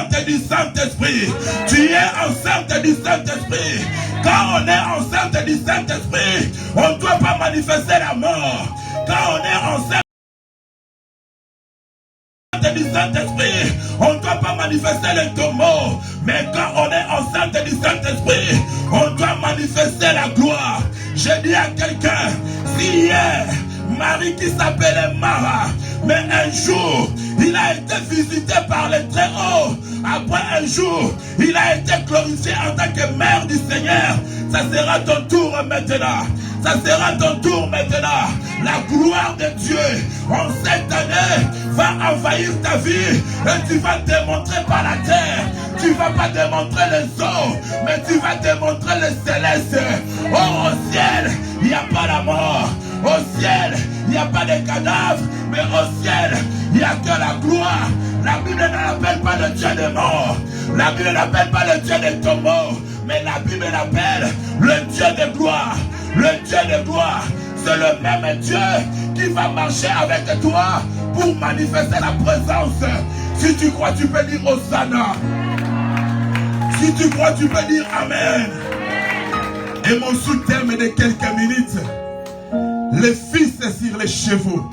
enceinte du Saint-Esprit. Tu es enceinte du Saint-Esprit. Quand on est enceinte du Saint-Esprit, on ne doit pas manifester la mort. Quand on est enceinte du Saint-Esprit, on ne doit pas manifester les tombeaux. Mais quand on est enceinte du Saint-Esprit, on doit manifester la gloire. Je dis à quelqu'un, si hier, Marie qui s'appelait Mara, mais un jour, il a été visité par les Très-Hauts. Après un jour, il a été glorifié en tant que mère du Seigneur. Ça sera ton tour maintenant. Ça sera ton tour maintenant. La gloire de Dieu en cette année va envahir ta vie et tu vas démontrer par la terre. Tu ne vas pas démontrer les eaux, mais tu vas démontrer le céleste. Oh, au ciel, il n'y a pas la mort. Au ciel, il n'y a pas de cadavres, mais au ciel, il n'y a que la gloire. La Bible n'appelle pas le Dieu des morts. La Bible n'appelle pas le Dieu des tombeaux, mais la Bible l'appelle le Dieu de gloire. Le Dieu de gloire, c'est le même Dieu qui va marcher avec toi pour manifester la présence. Si tu crois, tu peux dire Hosanna. Si tu crois, tu peux dire Amen. Et mon sous-thème de quelques minutes, les fils sur les chevaux.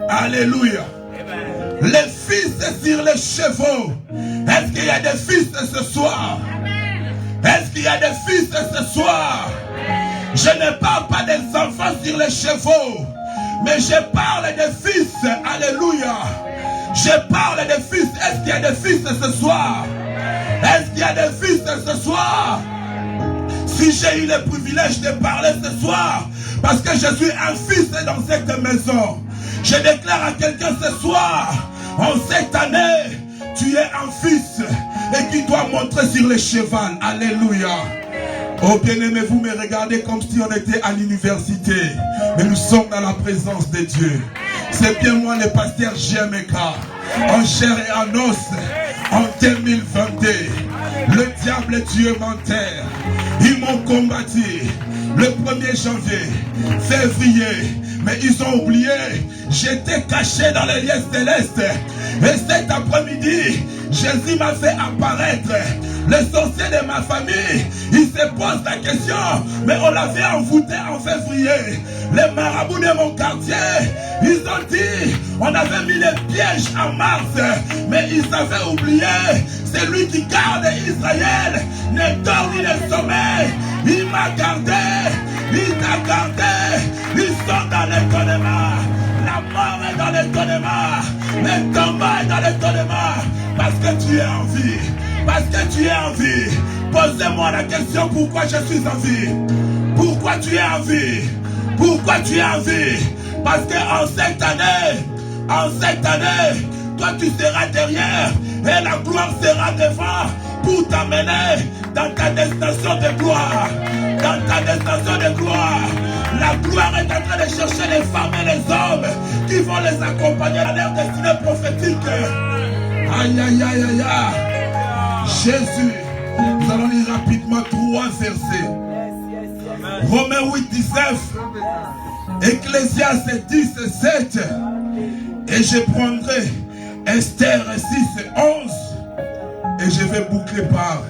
Alléluia. Les fils sur les chevaux. Est-ce qu'il y a des fils ce soir? Est-ce qu'il y a des fils ce soir? Je ne parle pas des enfants sur les chevaux, mais je parle des fils. Alléluia. Je parle des fils. Est-ce qu'il y a des fils ce soir? Est-ce qu'il y a des fils ce soir? Si j'ai eu le privilège de parler ce soir, parce que je suis un fils dans cette maison, je déclare à quelqu'un ce soir, en cette année, tu es un fils et qui doit montrer sur le cheval. Alléluia. Oh bien-aimés, vous me regardez comme si on était à l'université, mais nous sommes dans la présence de Dieu. C'est bien moi le pasteur JMK, en chair et en os, en 2022. Le diable et Dieu menteur. Ils m'ont combattu le 1er janvier, février, mais ils ont oublié. J'étais caché dans les lieux célestes. Et cet après-midi, Jésus m'a fait apparaître. Les sorciers de ma famille, ils se posent la question, mais on l'avait envoûté en février. Les marabouts de mon quartier, ils ont dit, on avait mis les pièges en mars, mais ils avaient oublié. C'est lui qui garde Israël, ne dort ni ne sommeil. Il m'a gardé, il t'a gardé. Ils sont dans l'étonnement. La mort est dans l'étonnement. Le combat est dans l'étonnement. Parce que tu es en vie. Parce que tu es en vie. Posez-moi la question, pourquoi je suis en vie? Pourquoi tu es en vie? Pourquoi tu es en vie? Parce qu'en cette année, toi tu seras derrière et la gloire sera devant pour t'amener dans ta destination de gloire. Dans ta destination de gloire. La gloire est en train de chercher les femmes et les hommes qui vont les accompagner dans leur destinée prophétique. Aïe, aïe, aïe, aïe, aïe. Jésus, nous allons lire rapidement 3 versets. Romains 8, 19, Ecclésiaste 10, 7, et je prendrai Esther 6, 11, et je vais boucler par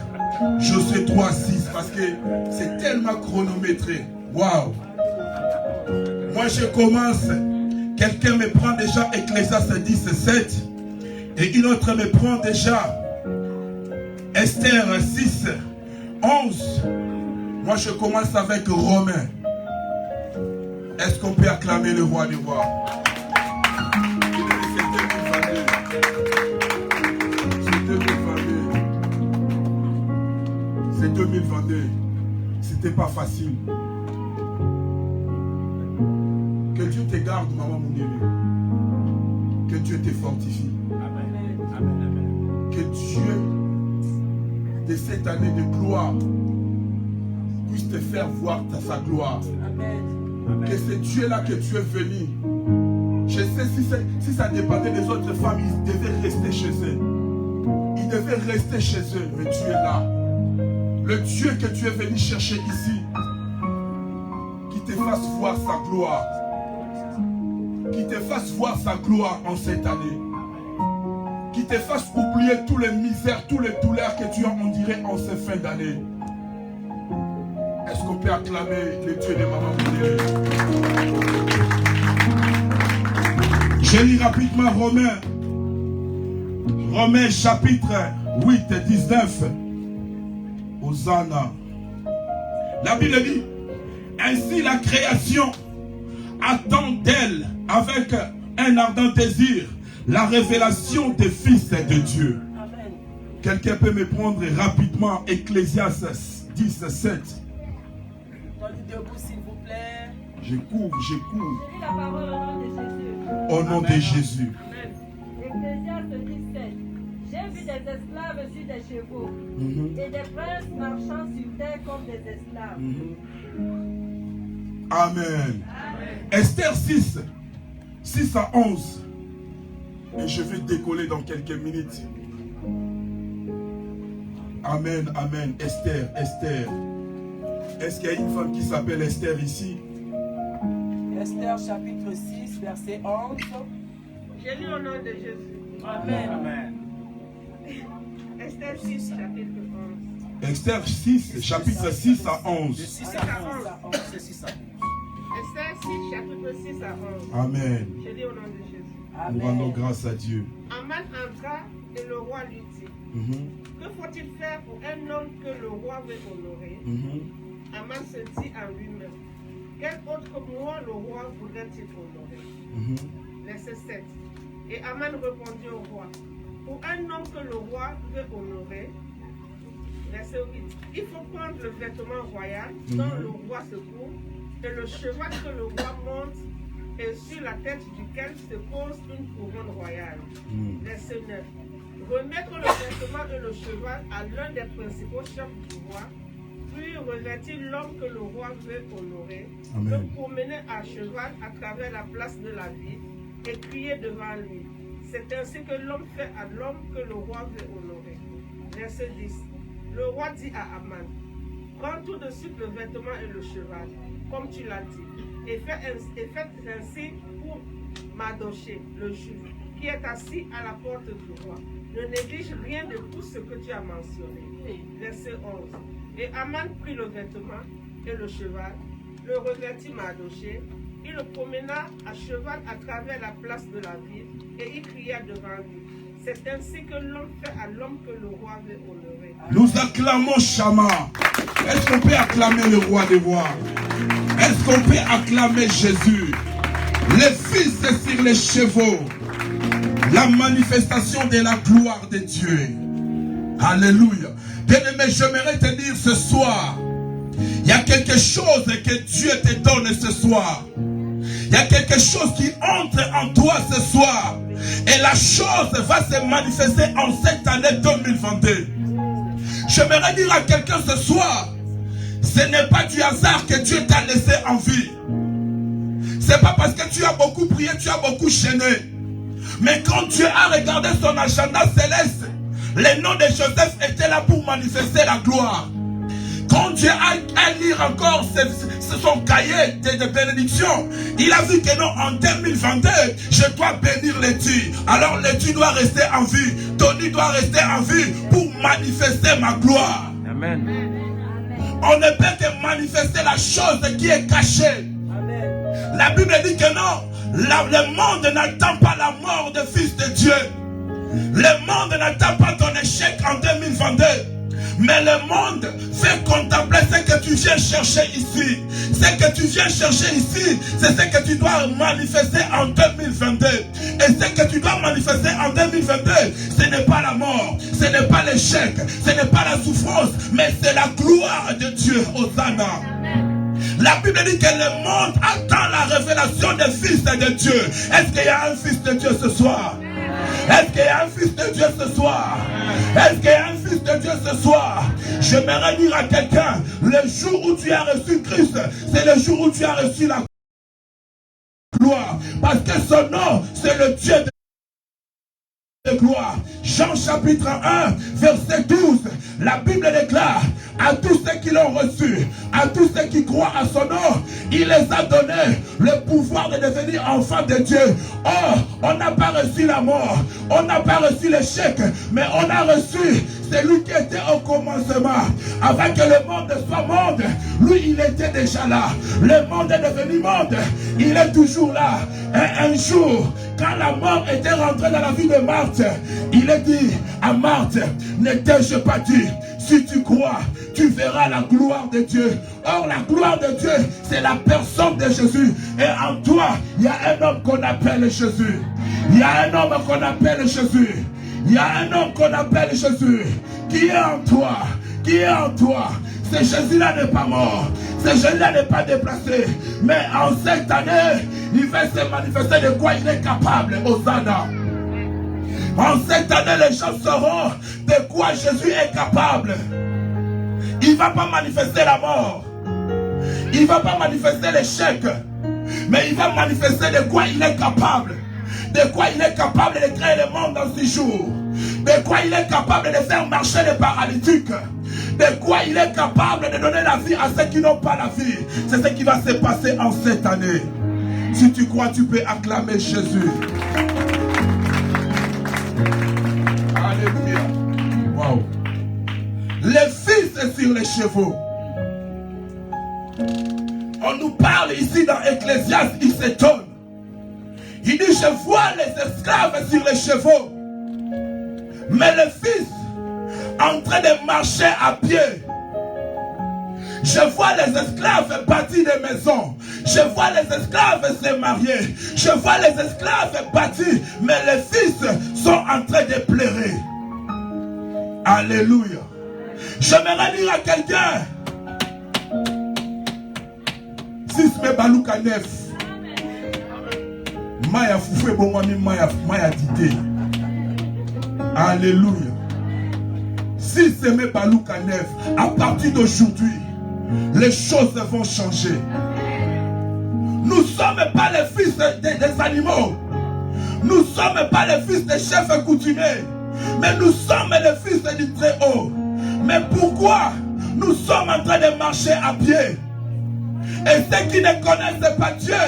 Josué 3, 6, parce que c'est tellement chronométré. Waouh! Moi je commence, quelqu'un me prend déjà Ecclésiaste 10, 7, et une autre me prend déjà Esther 6, 11. Moi je commence avec Romains. Est-ce qu'on peut acclamer le roi des rois? C'est 2022. C'était pas facile. Que Dieu te garde, maman Moungélé. Que Dieu te fortifie. Que Dieu de cette année de gloire puisse te faire voir sa gloire. Amen. Que c'est Dieu-là que tu es venu. Je sais, si ça dépendait des autres femmes, ils devaient rester chez eux. Ils devaient rester chez eux, mais tu es là. Le Dieu que tu es venu chercher ici, qui te fasse voir sa gloire. Qui te fasse voir sa gloire en cette année. qui te fasse oublier tous les misères, tous les douleurs que tu as endurées en ces fins d'année. Est-ce qu'on peut acclamer le Dieu de Maman Boudélé? Je lis rapidement Romains chapitre 8 et 19. Hosanna. La Bible dit, ainsi la création attend d'elle avec un ardent désir la révélation des fils de Dieu. Amen. Quelqu'un peut me prendre rapidement Ecclésiaste 10, 7. Debout, s'il vous plaît. Je cours. La parole au nom de Jésus. Amen. Ecclésiaste 17. J'ai vu des esclaves sur des chevaux et des princes marchant sur terre comme des esclaves. Amen. Esther 6 à 11. Et je vais décoller dans quelques minutes. Amen. Esther. Est-ce qu'il y a une femme qui s'appelle Esther ici? Esther chapitre 6, verset 11. J'ai lu au nom de Jésus. Amen. Esther 6, chapitre 11. Esther 6, chapitre 6 à 11. De 6 à 11. Esther 6, chapitre 6 à 11. Amen. J'ai lu au nom de Jésus. Nous rendons grâce à Dieu. Aman entra et le roi lui dit, que faut-il faire pour un homme que le roi veut honorer? Aman se dit en lui-même, quel autre que moi le roi voudrait-il honorer? Verset 7. Et Aman répondit au roi, pour un homme que le roi veut honorer, verset 8, il faut prendre le vêtement royal dont le roi se couvre et le cheval que le roi monte et sur la tête duquel se pose une couronne royale. Verset 9. Remettre le vêtement et le cheval à l'un des principaux chefs du roi, puis revêtir l'homme que le roi veut honorer, le promener à cheval à travers la place de la ville et crier devant lui. C'est ainsi que l'homme fait à l'homme que le roi veut honorer. Verset 10. Le roi dit à Aman, prends tout de suite le vêtement et le cheval, comme tu l'as dit, et faites ainsi pour Mardochée, le juif, qui est assis à la porte du roi. Ne néglige rien de tout ce que tu as mentionné. Verset 11. Et Aman prit le vêtement et le cheval, le revêtit Mardochée, il le promena à cheval à travers la place de la ville, et il cria devant lui. C'est ainsi que l'homme fait à l'homme que le roi veut honorer. Nous acclamons Shama. Est-ce qu'on peut acclamer le roi des rois? Est-ce qu'on peut acclamer Jésus? Les fils sur les chevaux. La manifestation de la gloire de Dieu. Alléluia. Bien-aimé, j'aimerais te dire ce soir, il y a quelque chose que Dieu te donne ce soir. Il y a quelque chose qui entre en toi ce soir. Et la chose va se manifester en cette année 2022. J'aimerais dire à quelqu'un ce soir, ce n'est pas du hasard que Dieu t'a laissé en vie. Ce n'est pas parce que tu as beaucoup prié, tu as beaucoup gêné. Mais quand Dieu a regardé son agenda céleste, le nom de Joseph était là pour manifester la gloire. Quand Dieu a lire encore son cahier de bénédiction, il a vu que non, en 2022, je dois bénir l'étu. Alors l'étu doit rester en vie. Tony doit rester en vie pour manifester ma gloire. Amen. On ne peut que manifester la chose qui est cachée. Amen. La Bible dit que non, le monde n'attend pas la mort des fils de Dieu. Le monde n'attend pas ton échec en 2022. Mais le monde fait contempler ce que tu viens chercher ici. Ce que tu viens chercher ici, c'est ce que tu dois manifester en 2022. Et ce que tu dois manifester en 2022, ce n'est pas la mort, ce n'est pas l'échec, ce n'est pas la souffrance, mais c'est la gloire de Dieu. Hosanna. La Bible dit que le monde attend la révélation des fils de Dieu. Est-ce qu'il y a un fils de Dieu ce soir? Est-ce qu'il y a un fils de Dieu ce soir? Est-ce qu'il y a un fils de Dieu ce soir? J'aimerais dire à quelqu'un, le jour où tu as reçu Christ, c'est le jour où tu as reçu la gloire. Parce que son nom, c'est le Dieu de gloire. Jean chapitre 1, verset 12, la Bible déclare, à tous ceux qui l'ont reçu, à tous ceux qui croient à son nom, il les a donné le pouvoir de devenir enfants de Dieu. Oh, on n'a pas reçu la mort, on n'a pas reçu l'échec, mais on a reçu celui qui était au commencement. Avant que le monde soit monde, lui il était déjà là. Le monde est devenu monde, il est toujours là. Et un jour, quand la mort était rentrée dans la vie de Marthe, il a dit à Marthe, ne t'ai-je pas dit, si tu crois, tu verras la gloire de Dieu. Or, la gloire de Dieu, c'est la personne de Jésus. Et en toi, il y a un homme qu'on appelle Jésus. Il y a un homme qu'on appelle Jésus. Il y a un homme qu'on appelle Jésus. Qui est en toi? Qui est en toi? Ce Jésus-là n'est pas mort. Ce Jésus-là n'est pas déplacé. Mais en cette année, il va se manifester de quoi il est capable. Hosanna. En cette année, les gens sauront de quoi Jésus est capable. Il ne va pas manifester la mort. Il ne va pas manifester l'échec. Mais il va manifester de quoi il est capable. De quoi il est capable de créer le monde dans 6 jours. De quoi il est capable de faire marcher les paralytiques. De quoi il est capable de donner la vie à ceux qui n'ont pas la vie. C'est ce qui va se passer en cette année. Si tu crois, tu peux acclamer Jésus. Alléluia. Wow. Les fils sur les chevaux. On nous parle ici dans Ecclésiaste, il s'étonne. Il dit, je vois les esclaves sur les chevaux, mais les fils en train de marcher à pied. Je vois les esclaves bâtir des maisons. Je vois les esclaves se marier. Je vois les esclaves bâtir, mais les fils sont en train de pleurer. Alléluia. J'aimerais dire à quelqu'un, si ce n'est pas Luka 9, Maya Foufoué Bomami Maya Dité. Alléluia. Si ce n'est pas Luka 9, à partir d'aujourd'hui, les choses vont changer. Nous ne sommes pas les fils des animaux. Nous ne sommes pas les fils des chefs coutumiers. Mais nous sommes les fils du Très-Haut. Mais pourquoi nous sommes en train de marcher à pied? Et ceux qui ne connaissent pas Dieu,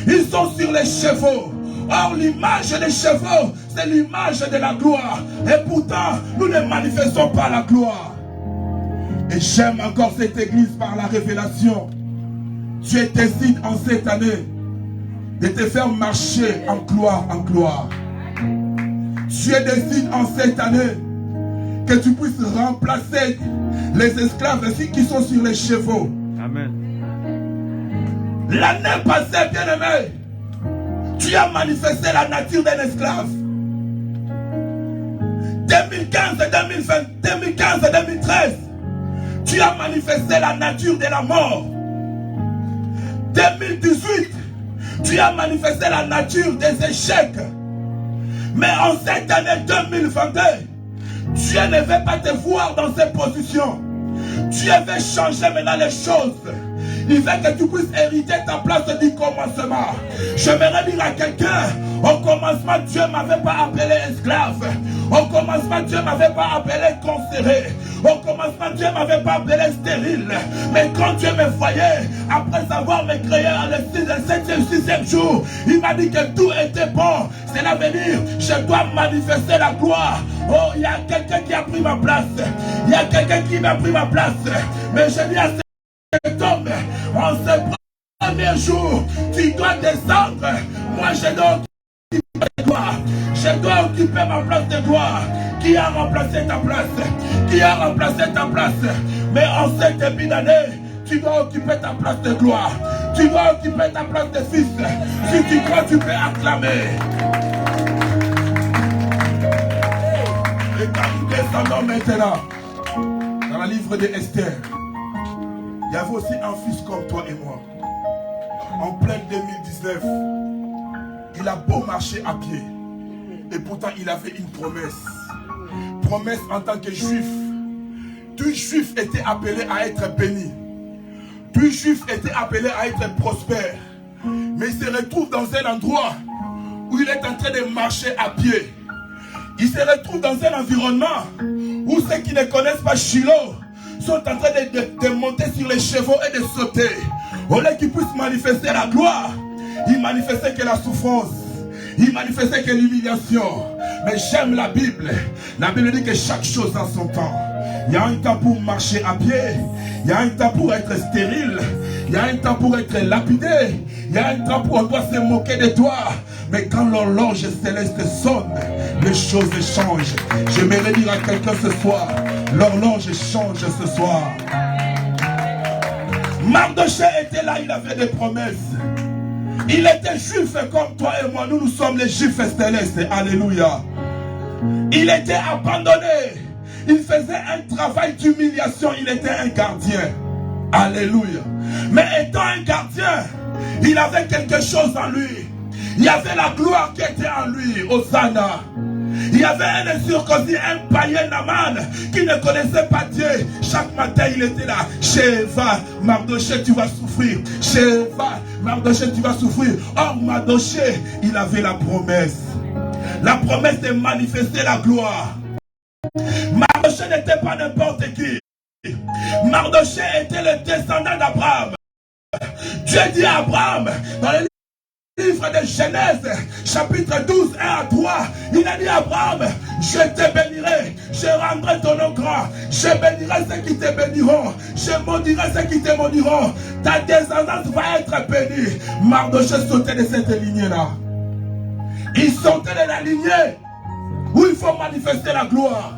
ils sont sur les chevaux. Or, l'image des chevaux, c'est l'image de la gloire. Et pourtant, nous ne manifestons pas la gloire. Et j'aime encore cette église par la révélation. Dieu décide en cette année de te faire marcher en gloire en gloire. Dieu décide en cette année que tu puisses remplacer les esclaves qui sont sur les chevaux. Amen. L'année passée, bien-aimé, tu as manifesté la nature d'un esclave. 2015-2013, tu as manifesté la nature de la mort. 2018, tu as manifesté la nature des échecs. Mais en cette année 2022, Dieu ne veut pas te voir dans ces positions. Dieu veut changer maintenant les choses. Il veut que tu puisses hériter ta place du commencement. J'aimerais dire à quelqu'un, au commencement, Dieu ne m'avait pas appelé esclave. Au commencement, Dieu ne m'avait pas appelé conservé. Au commencement, Dieu ne m'avait pas appelé stérile. Mais quand Dieu me voyait, après avoir me créé le 7e, 6e jour, il m'a dit que tout était bon. Cela veut dire, je dois manifester la gloire. Oh, il y a quelqu'un qui a pris ma place. Il y a quelqu'un qui m'a pris ma place. Mais je dis à cet homme, en ce premier jour, tu dois descendre. Moi, je dois occuper ta gloire. Je dois occuper ma place de gloire. Qui a remplacé ta place? Qui a remplacé ta place? Mais en cette début d'année, tu dois occuper ta place de gloire. Tu dois occuper ta place de fils. Si tu crois, tu peux acclamer. Et quand nous descendons maintenant dans le livre d'Esther, il y avait aussi un fils comme toi et moi. En plein 2019, il a beau marcher à pied. Et pourtant, il avait une promesse. Promesse en tant que juif. Tout juif était appelé à être béni. Tout juif était appelé à être prospère. Mais il se retrouve dans un endroit où il est en train de marcher à pied. Il se retrouve dans un environnement où ceux qui ne connaissent pas Shiloh sont en train de monter sur les chevaux et de sauter. Au lieu qu'ils puissent manifester la gloire, ils manifestaient que la souffrance. Ils manifestaient que l'humiliation. Mais j'aime la Bible. La Bible dit que chaque chose a son temps. Il y a un temps pour marcher à pied. Il y a un temps pour être stérile. Il y a un temps pour être lapidé. Il y a un temps pour on doit se moquer de toi. Mais quand l'horloge céleste sonne, les choses changent. J'aimerais dire à quelqu'un ce soir, l'horloge change ce soir. Mardochée était là, il avait des promesses. Il était juif comme toi et moi. Nous sommes les juifs célestes. Alléluia. Il était abandonné. Il faisait un travail d'humiliation. Il était un gardien. Alléluia. Mais étant un gardien, il avait quelque chose en lui. Il y avait la gloire qui était en lui. Hosanna. Il y avait un incirconcis, un païen Naman qui ne connaissait pas Dieu. Chaque matin il était là. Sheva, Mardochée, tu vas souffrir. Sheva, Mardochée, tu vas souffrir. Or Mardochée, il avait la promesse. La promesse de manifester la gloire. Mardochée n'était pas n'importe qui. Mardochée était le descendant d'Abraham. Dieu dit à Abraham, dans le livre de Genèse, chapitre 12, 1 à 3, il a dit à Abraham, je te bénirai, je rendrai ton nom grand, je bénirai ceux qui te béniront, je maudirai ceux qui te maudiront, ta descendance va être bénie. Mardochée sautait de cette lignée-là. Il sautait de la lignée où il faut manifester la gloire.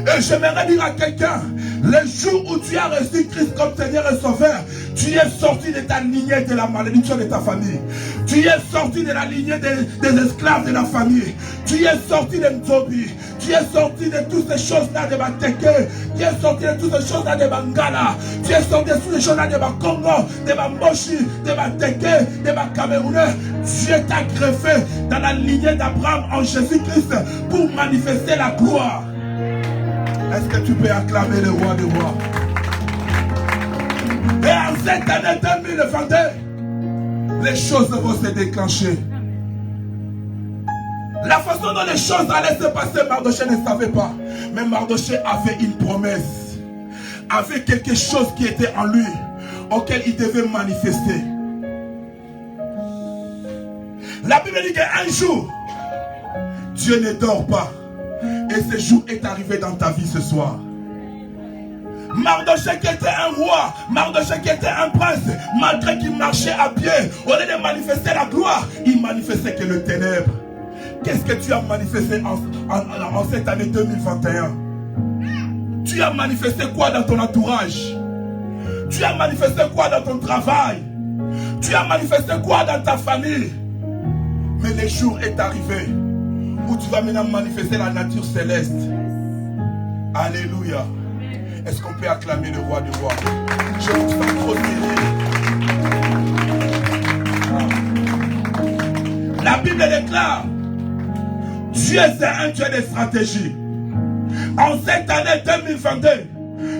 Et j'aimerais dire à quelqu'un, le jour où tu as reçu Christ comme Seigneur et Sauveur, tu es sorti de ta lignée de la malédiction de ta famille. Tu es sorti de la lignée des esclaves de la famille. Tu es sorti de Nzobi. Tu es sorti de toutes ces choses-là de Bateke. Tu es sorti de toutes ces choses-là de Bangala. Tu es sorti de toutes ces choses-là de Congo, de Moshi, de Bateke, de Camerounais. Dieu t'a greffé dans la lignée d'Abraham en Jésus-Christ pour manifester la gloire. Est-ce que tu peux acclamer le roi des rois? Et en cette année 2022, les choses vont se déclencher. La façon dont les choses allaient se passer, Mardochée ne savait pas. Mais Mardochée avait une promesse. Avait quelque chose qui était en lui, auquel il devait manifester. La Bible dit qu'un jour, Dieu ne dort pas. Et ce jour est arrivé dans ta vie ce soir. Mardochée qui était un roi, Mardochée qui était un prince, malgré qu'il marchait à pied, au lieu de manifester la gloire, il manifestait que le ténèbre. Qu'est-ce que tu as manifesté en cette année 2021? Tu as manifesté quoi dans ton entourage? Tu as manifesté quoi dans ton travail? Tu as manifesté quoi dans ta famille? Mais le jour est arrivé où tu vas maintenant manifester la nature céleste. Alléluia. Est-ce qu'on peut acclamer le roi du roi? Je vous sens trop béni. La Bible déclare, Dieu c'est un Dieu de stratégie. En cette année 2022,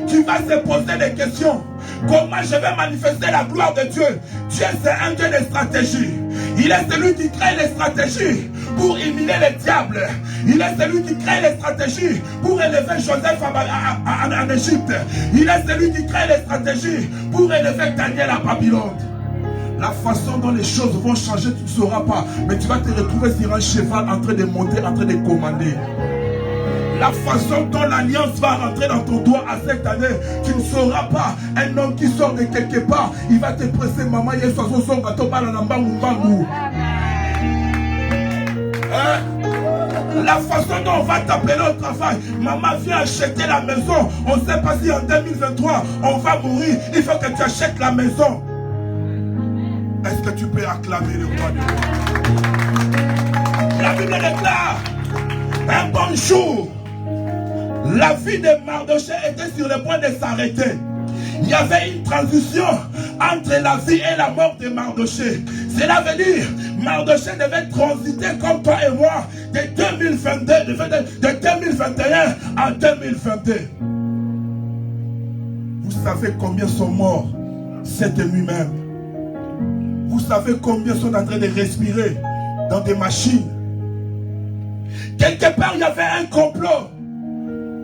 tu vas se poser des questions. Comment je vais manifester la gloire de Dieu? Dieu c'est un Dieu de stratégie. Il est celui qui crée les stratégies pour humilier les diables. Il est celui qui crée les stratégies pour élever Joseph en Égypte. Il est celui qui crée les stratégies pour élever Daniel à Babylone. La façon dont les choses vont changer, tu ne sauras pas. Mais tu vas te retrouver sur un cheval en train de monter, en train de commander. La façon dont l'alliance va rentrer dans ton doigt à cette année, tu ne sauras pas. Un homme qui sort de quelque part, il va te presser, maman, il y a son gâteau, la façon dont on va t'appeler au travail, maman vient acheter la maison. On ne sait pas si en 2023 on va mourir. Il faut que tu achètes la maison. Est-ce que tu peux acclamer le roi du roi? La Bible déclare un bon jour. La vie de Mardochée était sur le point de s'arrêter. Il y avait une transition entre la vie et la mort de Mardochée. Cela veut dire Mardochée devait transiter comme toi et moi de 2022, de 2021 à 2022. Vous savez combien sont morts cette nuit même? Vous savez combien sont en train de respirer dans des machines? Quelque part, il y avait un complot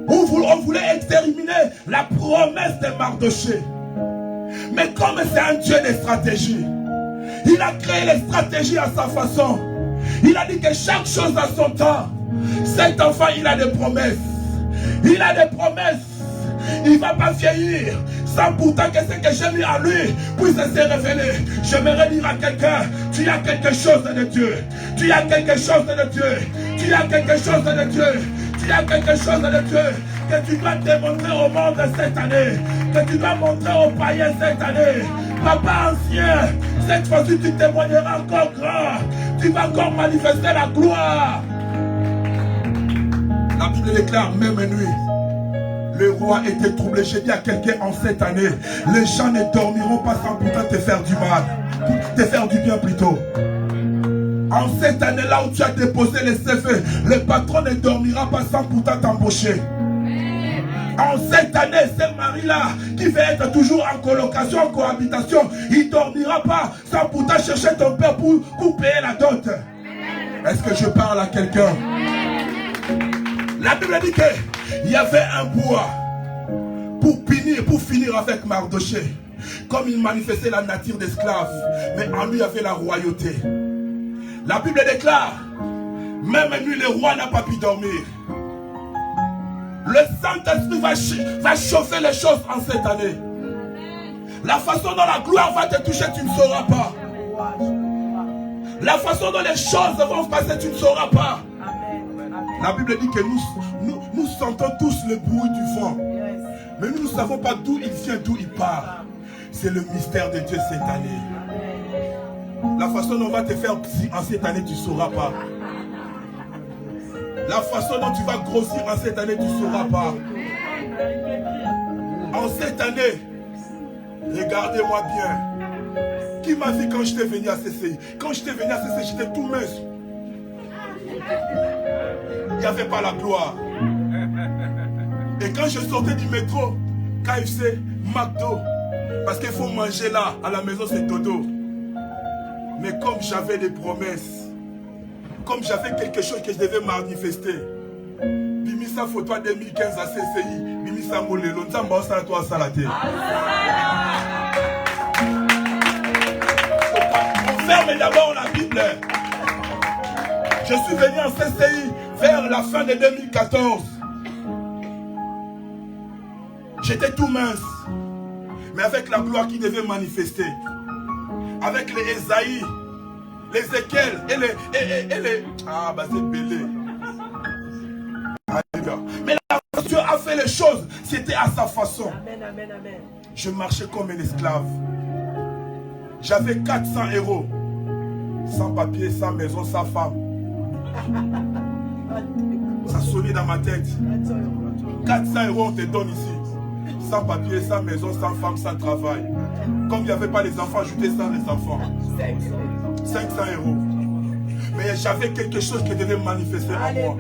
On voulait exterminer la promesse de Mardochée. Mais comme c'est un Dieu de stratégie, il a créé les stratégies à sa façon. Il a dit que chaque chose a son temps. Cet enfant, il a des promesses. Il a des promesses. Il ne va pas vieillir sans pourtant que ce que j'ai mis en lui puisse se révéler. J'aimerais dire à quelqu'un, tu as quelque chose de Dieu. Tu as quelque chose de Dieu. Tu as quelque chose de Dieu. Tu as quelque chose de Dieu que tu dois démontrer au monde cette année. Que tu dois montrer aux païens cette année. Papa ancien, cette fois-ci tu témoigneras encore grand. Tu vas encore manifester la gloire. La Bible déclare même nuit. Le roi était troublé. J'ai dit à quelqu'un en cette année, les gens ne dormiront pas sans pourtant te faire du mal. Te faire du bien plutôt. En cette année là où tu as déposé les CV, le patron ne dormira pas sans pourtant t'embaucher. En cette année, ce mari-là qui va être toujours en colocation, en cohabitation, il ne dormira pas sans pourtant chercher ton père pour payer la dot. Est-ce que je parle à quelqu'un? La Bible dit qu'il y avait un bois pour finir avec Mardochée. Comme il manifestait la nature d'esclave, mais en lui il y avait la royauté. La Bible déclare, même lui le roi n'a pas pu dormir. Le Saint-Esprit va chauffer les choses en cette année. La façon dont la gloire va te toucher, tu ne sauras pas. La façon dont les choses vont se passer, tu ne sauras pas. La Bible dit que nous sentons tous le bruit du vent. Mais nous ne savons pas d'où il vient, d'où il part. C'est le mystère de Dieu cette année. La façon dont on va te faire en cette année, tu ne sauras pas. La façon dont tu vas grossir en cette année, tu ne sauras pas. En cette année, regardez-moi bien. Qui m'a vu quand j'étais venu à CCI? Quand j'étais venu à CCI, j'étais tout mince. Il n'y avait pas la gloire. Et quand je sortais du métro, KFC, McDo, parce qu'il faut manger là, à la maison c'est dodo. Mais comme j'avais des promesses, comme j'avais quelque chose que je devais manifester, Bimisa photo 2015 à CCI, Bimisa Molelo, Nzamba Osala toi Salate. On ferme d'abord la Bible. Je suis venu en CCI vers la fin de 2014. J'étais tout mince, mais avec la gloire qui devait manifester. Avec les Esaïe, les Ézéchiel et les... Ah, bah c'est belé. Mais Dieu a fait les choses, c'était à sa façon. Amen, amen, amen. Je marchais comme un esclave. J'avais 400 €. Sans papier, sans maison, sans femme. Ça sonnait dans ma tête. 400 € on te donne ici. Sans papier, sans maison, sans femme, sans travail. Comme il n'y avait pas les enfants, j'étais sans les enfants. 500 €. Mais j'avais quelque chose qui devait manifester en moi.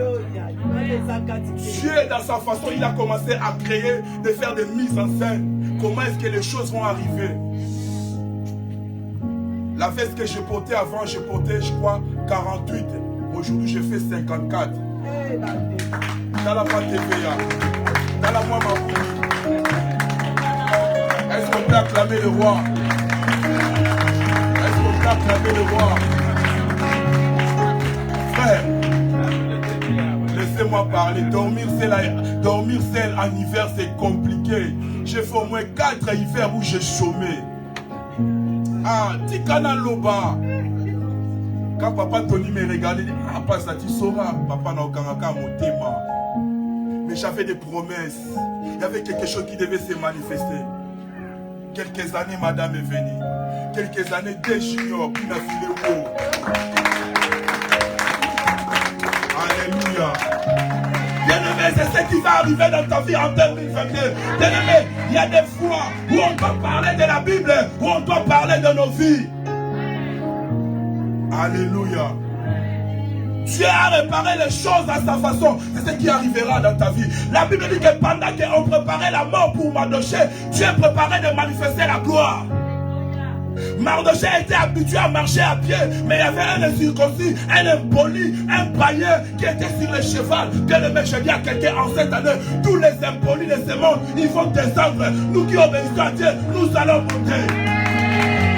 Dieu, dans sa façon, il a commencé à créer, de faire des mises en scène. Comment est-ce que les choses vont arriver? La veste que je portais avant, je portais, je crois, 48. Aujourd'hui, je fais 54. Dans la voie TVA. Dans la voie Mabouli. Est-ce qu'on peut acclamer le roi? Est-ce qu'on peut acclamer le roi? Frère, laissez-moi parler. Dormir seul en hiver, c'est compliqué. J'ai fait au moins 4 hivers où j'ai chômé. Ah, Tikana Loba. Quand papa Tony me regardait, il dit, ah, pas ça, tu sauras. Papa n'a aucun cas mon thème. Mais j'avais des promesses. Il y avait quelque chose qui devait se manifester. Quelques années, madame est venue. Quelques années, des juniors, puis la fille haut. Alléluia. Bien-aimé, c'est ce qui va arriver dans ta vie en 2022. Bien-aimé, il y a des fois où on doit parler de la Bible, où on doit parler de nos vies. Alléluia. Dieu a réparé les choses à sa façon. C'est ce qui arrivera dans ta vie. La Bible dit que pendant qu'on préparait la mort pour Mardochée, Dieu préparait de manifester la gloire. Mardochée était habitué à marcher à pied, mais il y avait un incirconcis, un impoli, un païen qui était sur le cheval. Que le mec, je dis à quelqu'un en cette année, tous les impolis de ce monde, ils vont descendre. Nous qui obéissons à Dieu, nous allons monter.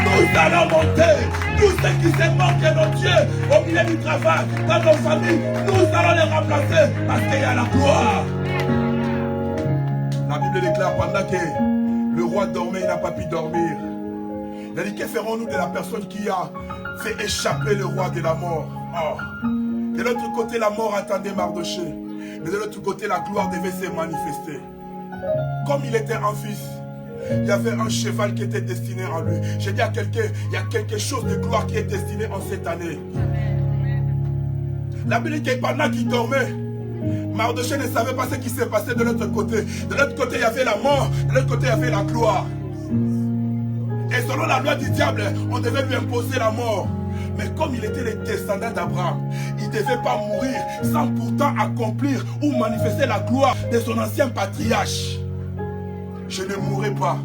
Nous allons monter. Tous ceux qui se moquent de nos dieux au milieu du travail, dans nos familles, nous allons les remplacer parce qu'il y a la gloire. La Bible déclare pendant que le roi dormait, il n'a pas pu dormir. Il a dit, que ferons-nous de la personne qui a fait échapper le roi de la mort? Oh. De l'autre côté, la mort attendait Mardochée. Mais de l'autre côté, la gloire devait se manifester. Comme il était un fils, il y avait un cheval qui était destiné en lui. J'ai dit à quelqu'un, il y a quelque chose de gloire qui est destiné en cette année. La Bible dit que pendant qu'il dormait, Mardochée ne savait pas ce qui s'est passé de l'autre côté. De l'autre côté, il y avait la mort. De l'autre côté, il y avait la gloire. Et selon la loi du diable, on devait lui imposer la mort. Mais comme il était le descendant d'Abraham, il ne devait pas mourir sans pourtant accomplir ou manifester la gloire de son ancien patriarche. Je ne mourrai pas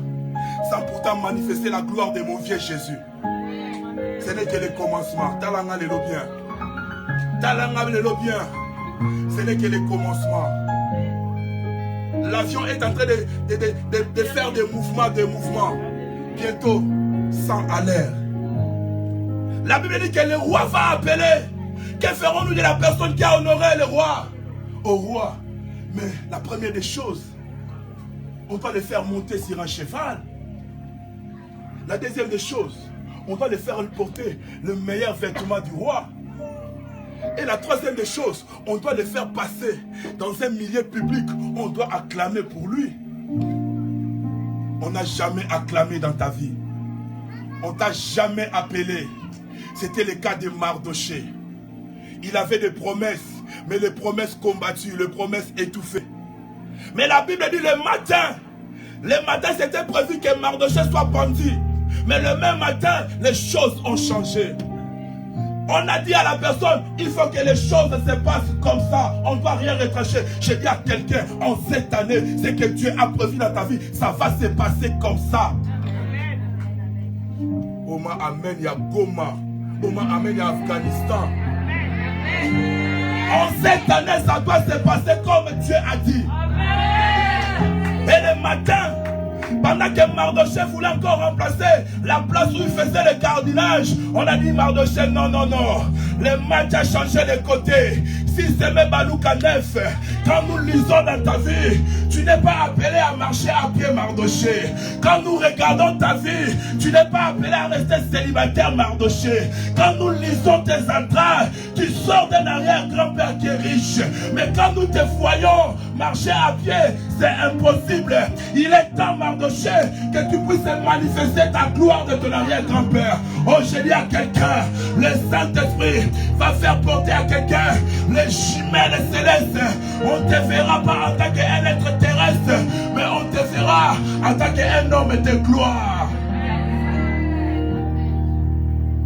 sans pourtant manifester la gloire de mon vieux Jésus. Ce n'est que le commencement. Talanga le bien. Talanga le bien. Ce n'est que le commencement. L'avion est en train de faire des mouvements. Bientôt, 100 à l'air. La Bible dit que le roi va appeler. Que ferons-nous de la personne qui a honoré le roi? Au roi. Mais la première des choses, on doit le faire monter sur un cheval. La deuxième des choses, on doit le faire porter le meilleur vêtement du roi. Et la troisième des choses, on doit le faire passer dans un milieu public. On doit acclamer pour lui. On n'a jamais acclamé dans ta vie. On t'a jamais appelé. C'était le cas de Mardochée. Il avait des promesses, mais les promesses combattues, les promesses étouffées. Mais la Bible dit le matin c'était prévu que Mardochée soit pendu. Mais le même matin, les choses ont changé. On a dit à la personne, il faut que les choses se passent comme ça. On ne doit rien retrancher. J'ai dit à quelqu'un, en cette année, ce que Dieu a prévu dans ta vie, ça va se passer comme ça. Oma, amen, il y a Goma. Oma, amen, il y a Afghanistan. En cette année, ça doit se passer comme Dieu a dit. Et le matin, pendant que Mardochée voulait encore remplacer la place où il faisait le cardinage, on a dit Mardochée, non. Le match a changé de côté. Si c'est même Balouka 9, quand nous lisons dans ta vie, tu n'es pas appelé à marcher à pied, Mardochée. Quand nous regardons ta vie, tu n'es pas appelé à rester célibataire, Mardochée. Quand nous lisons tes entrailles, tu sors d'un arrière-grand-père qui est riche. Mais quand nous te voyons marcher à pied, c'est impossible. Il est temps, Mardochée, que tu puisses manifester ta gloire de ton arrière-grand-père. Oh, j'ai dit à quelqu'un, le Saint-Esprit va faire porter à quelqu'un les jumelles célestes. On ne te verra pas en tant qu'un être terrestre, mais on te verra en tant qu'un homme de gloire.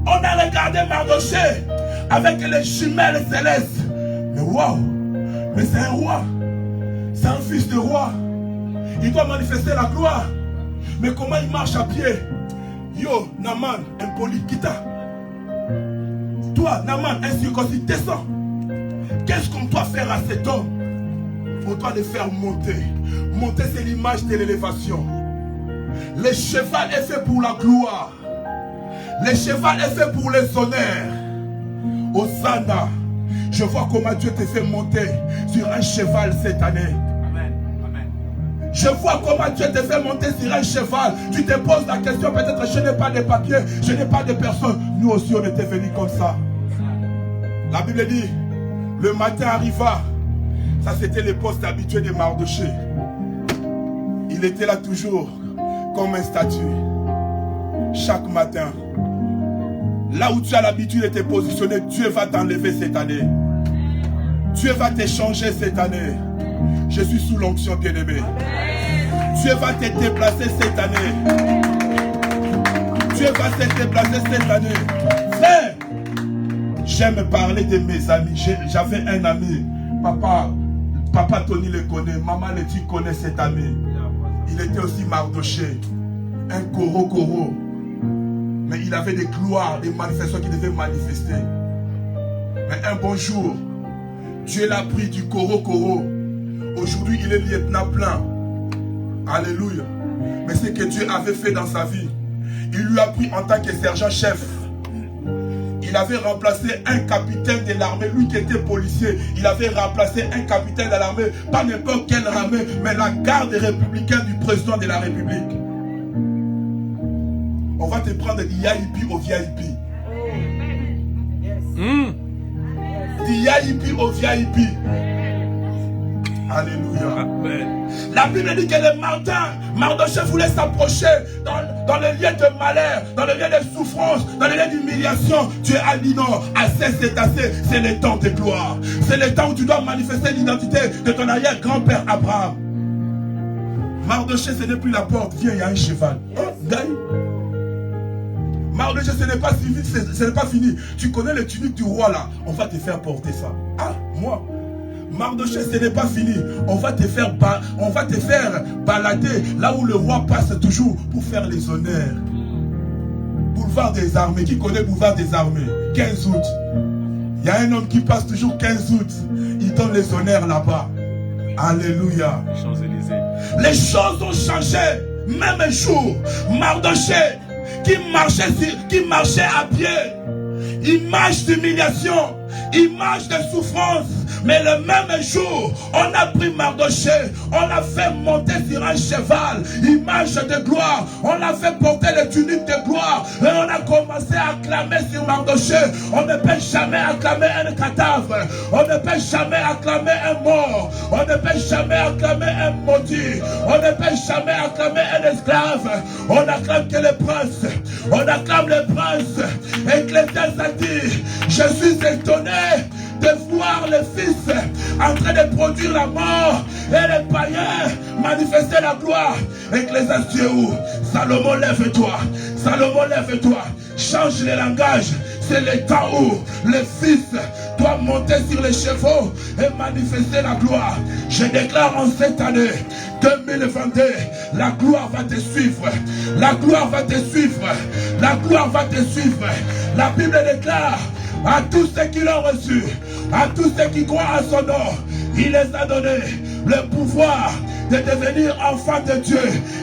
On a regardé Mardochée avec les jumelles célestes. Mais waouh, mais c'est un roi. C'est un fils de roi. Il doit manifester la gloire. Mais comment il marche à pied? Yo, Naman, impoli, quitta. Toi, Naman, incirconcis, descends. Qu'est-ce qu'on doit faire à cet homme? On doit le faire monter. Monter, c'est l'image de l'élévation. Le cheval est fait pour la gloire. Le cheval est fait pour les honneurs. Hosanna, je vois comment Dieu te fait monter sur un cheval cette année. Je vois comment Dieu te fait monter sur un cheval. Tu te poses la question, peut-être je n'ai pas de papier, je n'ai pas de personne. Nous aussi on était venus comme ça. La Bible dit, le matin arriva. Ça c'était le poste habitué de Mardochée. Il était là toujours comme un statut. Chaque matin. Là où tu as l'habitude de te positionner, Dieu va t'enlever cette année. Dieu va t'échanger cette année. Je suis sous l'onction bien-aimée. Dieu va te déplacer cette année. Dieu va te déplacer cette année. Frère, j'aime parler de mes amis. J'avais un ami. Papa Tony le connaît. Maman Letty connaît cet ami. Il était aussi Mardochée. Un Koro. Mais il avait des gloires, des manifestations qu'il devait manifester. Mais un bon jour, Dieu l'a pris du Koro. Aujourd'hui, il est lieutenant plein. Alléluia. Mais ce que Dieu avait fait dans sa vie, il lui a pris en tant que sergent-chef. Il avait remplacé un capitaine de l'armée, lui qui était policier. Il avait remplacé un capitaine de l'armée, pas n'importe quelle armée, mais la garde républicaine du président de la République. On va te prendre d'IAIP au VIP. d'IAIP au VIP. Alléluia. Amen. La Bible dit que le matin, Mardochée voulait s'approcher dans le lieu de malheur, dans le lieu de souffrance, dans le lieu d'humiliation. Dieu a dit non, assez c'est assez, c'est le temps de gloire. C'est le temps où tu dois manifester l'identité de ton arrière-grand-père Abraham. Mardochée, ce n'est plus la porte, viens, il y a un cheval. Oh, gagne. Mardochée, ce n'est pas fini, ce n'est pas fini. Tu connais le tunique du roi là, on va te faire porter ça. Ah, moi. Mardochée, ce n'est pas fini. On va te faire balader là où le roi passe toujours pour faire les honneurs. Boulevard des armées. Qui connaît Boulevard des armées? 15 août. Il y a un homme qui passe toujours 15 août. Il donne les honneurs là-bas. Alléluia. Les choses ont changé. Même un jour, Mardochée qui marchait à pied. Image d'humiliation. Image de souffrance. Mais le même jour, on a pris Mardochée, on l'a fait monter sur un cheval, image de gloire, on l'a fait porter le tunique de gloire, et on a commencé à acclamer sur Mardochée. On ne peut jamais acclamer un cadavre, on ne peut jamais acclamer un mort, on ne peut jamais acclamer un maudit, on ne peut jamais acclamer un esclave, on acclame que le prince, on acclame le prince. Ecclésiaste a dit, je suis étonné de voir le Fils en train de produire la mort et les païens manifester la gloire. Ecclésiaste, tu es où? Salomon, lève-toi. Salomon, lève-toi. Change le langage. C'est le temps où le Fils doit monter sur les chevaux et manifester la gloire. Je déclare en cette année 2022, la gloire va te suivre. La gloire va te suivre. La gloire va te suivre. La Bible déclare à tous ceux qui l'ont reçu, à tous ceux qui croient à son nom, il les a donné le pouvoir de devenir enfants de Dieu.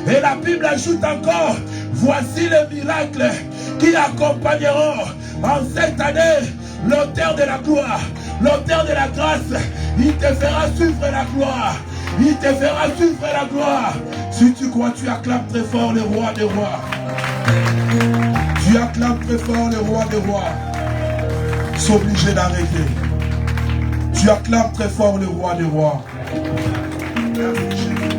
Et la Bible ajoute encore, voici les miracles qui accompagneront en cette année l'auteur de la gloire, l'auteur de la grâce. Il te fera suivre la gloire. Il te fera suivre la gloire. Si tu crois, tu acclames très fort le roi des rois. Tu acclames très fort le roi des rois. Sont obligés d'arrêter. Tu acclames très fort le roi des rois. Merci Jésus.